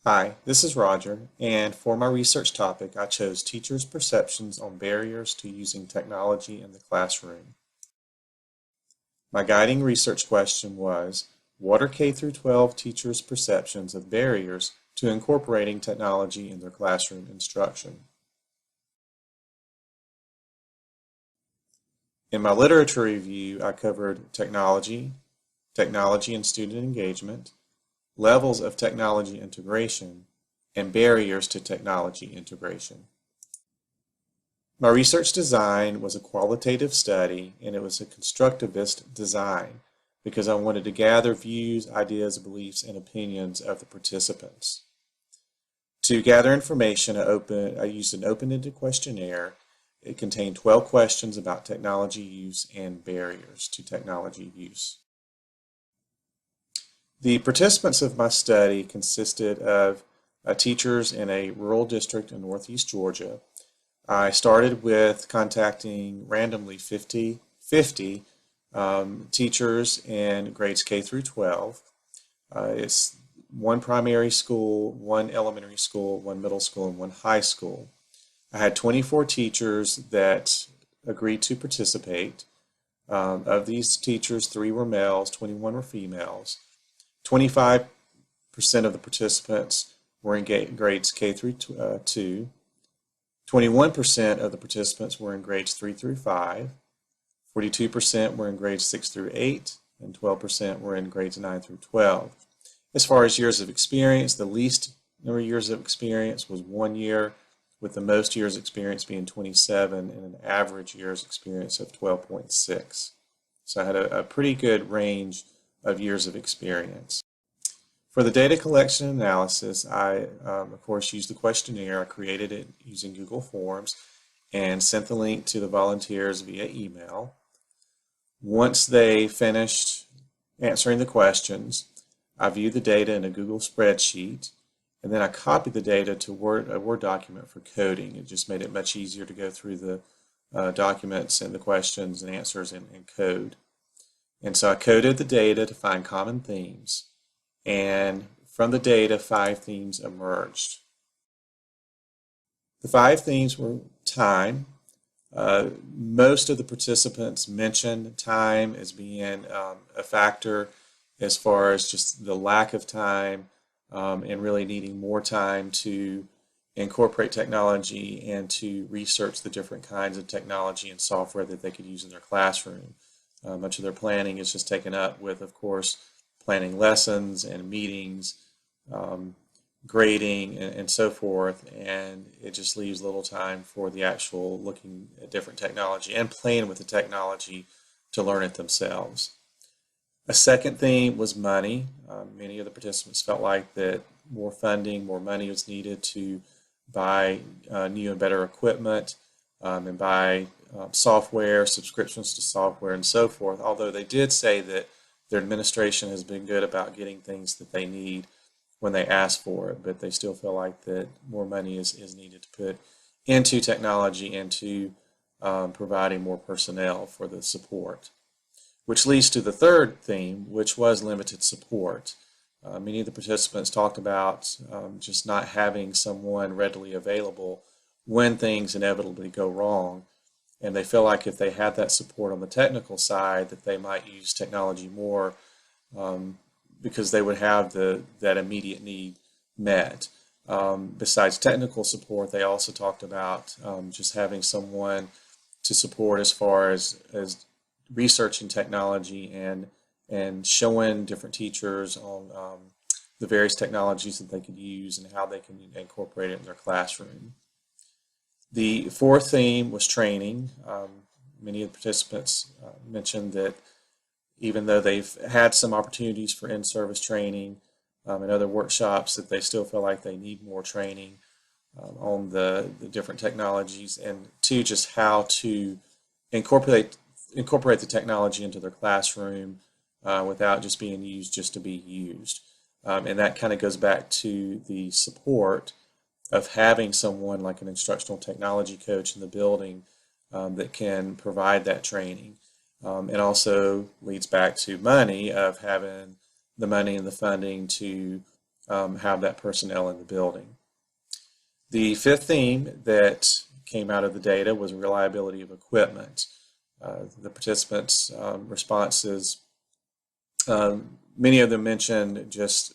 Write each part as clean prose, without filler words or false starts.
Hi, this is Roger, and for my research topic, I chose teachers' perceptions on barriers to using technology in the classroom. My guiding research question was, what are K through 12 teachers' perceptions of barriers to incorporating technology in their classroom instruction? In my literature review, I covered technology and student engagement, levels of technology integration, and barriers to technology integration. My research design was a qualitative study, and it was a constructivist design because I wanted to gather views, ideas, beliefs, and opinions of the participants. To gather information, I used an open-ended questionnaire. It contained 12 questions about technology use and barriers to technology use. The participants of my study consisted of teachers in a rural district in northeast Georgia. I started with contacting randomly 50 teachers in grades K through 12. It's one primary school, one elementary school, one middle school, and one high school. I had 24 teachers that agreed to participate. Of these teachers, 3 were males, 21 were females. 25% of the participants were in grades K through 2. 21% of the participants were in grades 3 through 5. 42% were in grades 6 through 8, and 12% were in grades 9 through 12. As far as years of experience, the least number of years of experience was 1 year, with the most years experience being 27 and an average years experience of 12.6. So I had a pretty good range of years of experience. For the data collection analysis, I, of course, used the questionnaire. I created it using Google Forms and sent the link to the volunteers via email. Once they finished answering the questions, I viewed the data in a Google spreadsheet, and then I copied the data to a Word document for coding. It just made it much easier to go through the documents and the questions and answers in code. And so I coded the data to find common themes. And from the data, 5 themes emerged. The 5 themes were time. Most of the participants mentioned time as being a factor as far as just the lack of time and really needing more time to incorporate technology and to research the different kinds of technology and software that they could use in their classroom. Much of their planning is just taken up with, of course, planning lessons and meetings, grading, and so forth, and it just leaves little time for the actual looking at different technology and playing with the technology to learn it themselves. A second theme was money. Many of the participants felt like that more funding, more money was needed to buy new and better equipment and buy software, subscriptions to software, and so forth, although they did say that their administration has been good about getting things that they need when they ask for it, but they still feel like that more money is needed to put into technology and to providing more personnel for the support. Which leads to the third theme, which was limited support. Many of the participants talked about just not having someone readily available when things inevitably go wrong. And they feel like if they had that support on the technical side, that they might use technology more because they would have that immediate need met. Besides technical support, they also talked about just having someone to support as far as researching technology and showing different teachers on the various technologies that they could use and how they can incorporate it in their classroom. The fourth theme was training. Many of the participants mentioned that even though they've had some opportunities for in-service training and other workshops, that they still feel like they need more training on the different technologies and to just how to incorporate the technology into their classroom without just being used just to be used. And that kind of goes back to the support of having someone like an instructional technology coach in the building that can provide that training. It also leads back to money, of having the money and the funding to have that personnel in the building. The fifth theme that came out of the data was reliability of equipment. The participants' responses, many of them mentioned just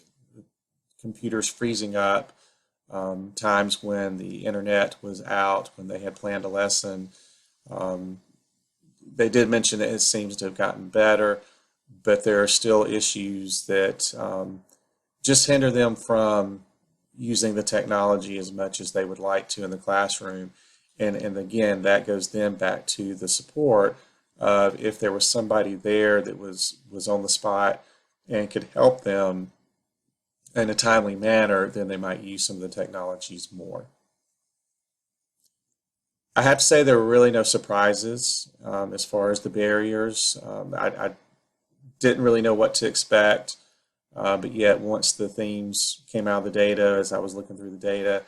computers freezing up, times when the internet was out, when they had planned a lesson. They did mention that it seems to have gotten better, but there are still issues that just hinder them from using the technology as much as they would like to in the classroom. And again, that goes then back to the support of if there was somebody there that was on the spot and could help them in a timely manner, then they might use some of the technologies more. I have to say there were really no surprises as far as the barriers. I didn't really know what to expect, but yet once the themes came out of the data, as I was looking through the data,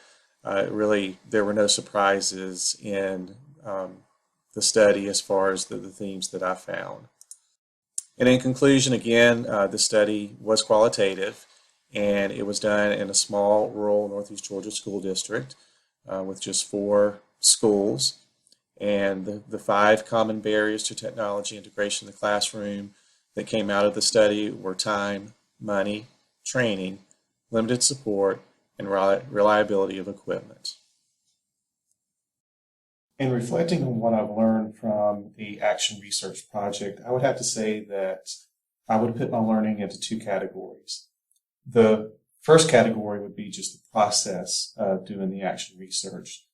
really there were no surprises in the study as far as the themes that I found. And in conclusion, again, the study was qualitative, and it was done in a small rural Northeast Georgia school district with just 4 schools. And the 5 common barriers to technology integration in the classroom that came out of the study were time, money, training, limited support, and reliability of equipment. In reflecting on what I've learned from the Action Research Project, I would have to say that I would put my learning into 2 categories. The first category would be just the process of doing the action research,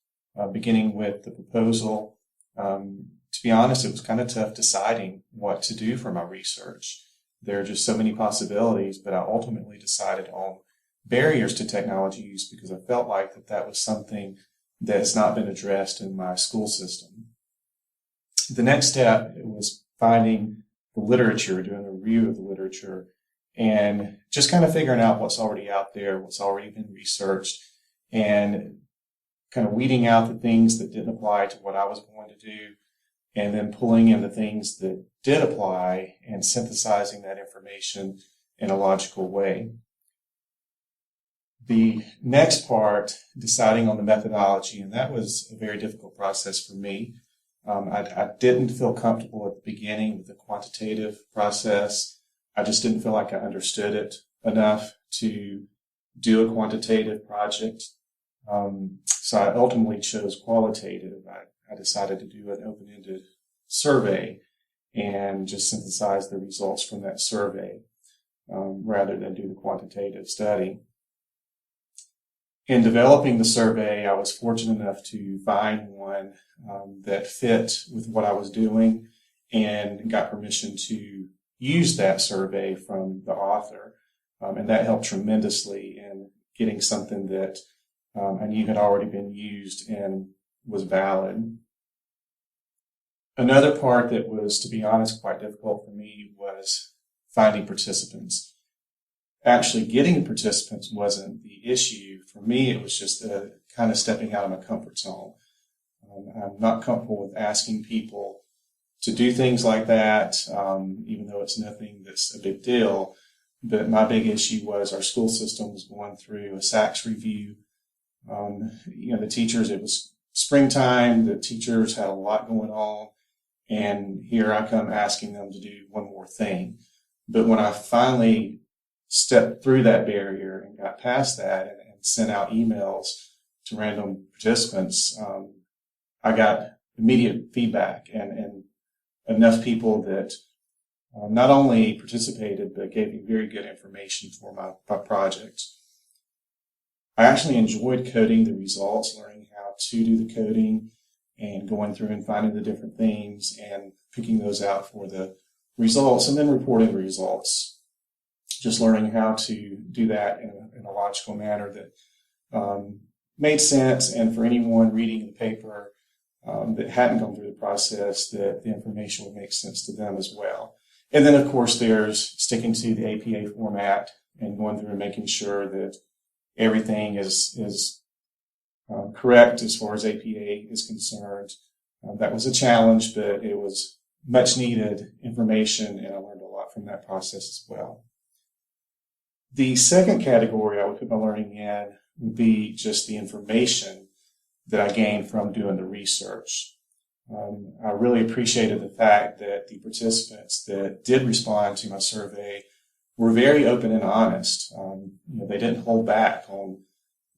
beginning with the proposal. To be honest, it was kind of tough deciding what to do for my research. There are just so many possibilities, but I ultimately decided on barriers to technology use because I felt like that was something that's not been addressed in my school system. The next step was finding the literature, doing a review of the literature, and just kind of figuring out what's already out there, what's already been researched, and kind of weeding out the things that didn't apply to what I was going to do, and then pulling in the things that did apply and synthesizing that information in a logical way. The next part, deciding on the methodology, and that was a very difficult process for me. I didn't feel comfortable at the beginning with the quantitative process. I just didn't feel like I understood it enough to do a quantitative project. So I ultimately chose qualitative. I decided to do an open-ended survey and just synthesize the results from that survey rather than do the quantitative study. In developing the survey, I was fortunate enough to find one that fit with what I was doing and got permission to use that survey from the author. And that helped tremendously in getting something that I knew had already been used and was valid. Another part that was, to be honest, quite difficult for me was finding participants. Actually getting participants wasn't the issue. For me, it was just kind of stepping out of my comfort zone. I'm not comfortable with asking people to do things like that, even though it's nothing that's a big deal. But my big issue was our school system was going through a SACS review. The teachers, it was springtime, the teachers had a lot going on, and here I come asking them to do one more thing. But when I finally stepped through that barrier and got past that and sent out emails to random participants, I got immediate feedback and enough people that not only participated, but gave me very good information for my project. I actually enjoyed coding the results, learning how to do the coding and going through and finding the different themes and picking those out for the results and then reporting the results. Just learning how to do that in a logical manner that made sense, and for anyone reading the paper that hadn't gone through the process, that the information would make sense to them as well. And then, of course, there's sticking to the APA format and going through and making sure that everything is correct as far as APA is concerned. That was a challenge, but it was much needed information, and I learned a lot from that process as well. The second category I would put my learning in would be just the information that I gained from doing the research. I really appreciated the fact that the participants that did respond to my survey were very open and honest. They didn't hold back on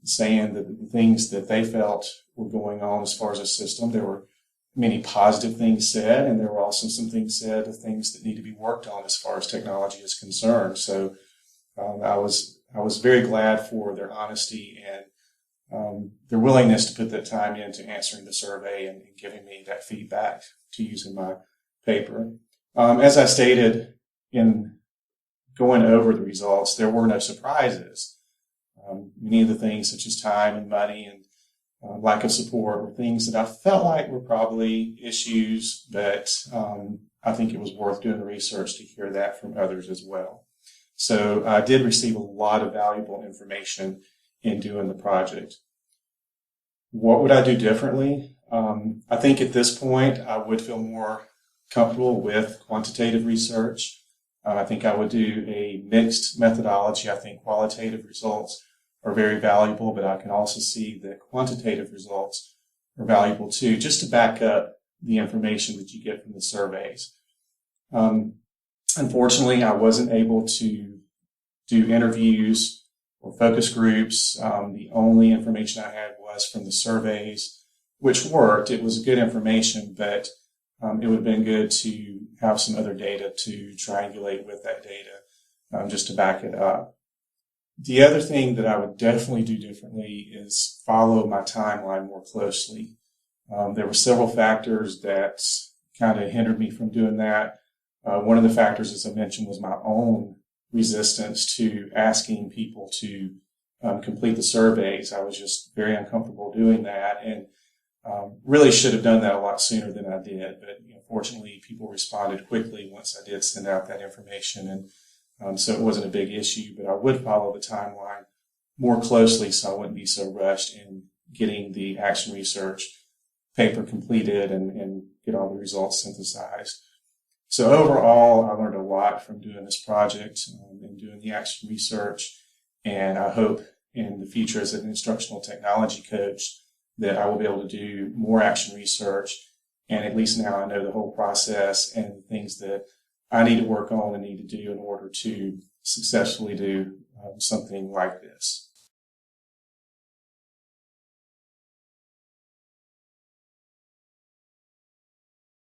saying that the things that they felt were going on as far as the system. There were many positive things said, and there were also some things said of things that need to be worked on as far as technology is concerned. So I was very glad for their honesty and their willingness to put that time into answering the survey and giving me that feedback to use in my paper. As I stated in going over the results, there were no surprises. Many of the things such as time and money and lack of support were things that I felt like were probably issues, but I think it was worth doing the research to hear that from others as well. So I did receive a lot of valuable information in doing the project. What would I do differently? I think at this point I would feel more comfortable with quantitative research. I think I would do a mixed methodology. I think qualitative results are very valuable, but I can also see that quantitative results are valuable too, just to back up the information that you get from the surveys. Unfortunately, I wasn't able to do interviews or focus groups. The only information I had was from the surveys, which worked. It was good information, but it would have been good to have some other data to triangulate with that data just to back it up. The other thing that I would definitely do differently is follow my timeline more closely. There were several factors that kind of hindered me from doing that. One of the factors, as I mentioned, was my own resistance to asking people to complete the surveys. I was just very uncomfortable doing that and really should have done that a lot sooner than I did. But fortunately, people responded quickly once I did send out that information, and so it wasn't a big issue. But I would follow the timeline more closely so I wouldn't be so rushed in getting the action research paper completed and get all the results synthesized. So overall, I learned a lot from doing this project and doing the action research, and I hope in the future as an instructional technology coach that I will be able to do more action research, and at least now I know the whole process and the things that I need to work on and need to do in order to successfully do something like this.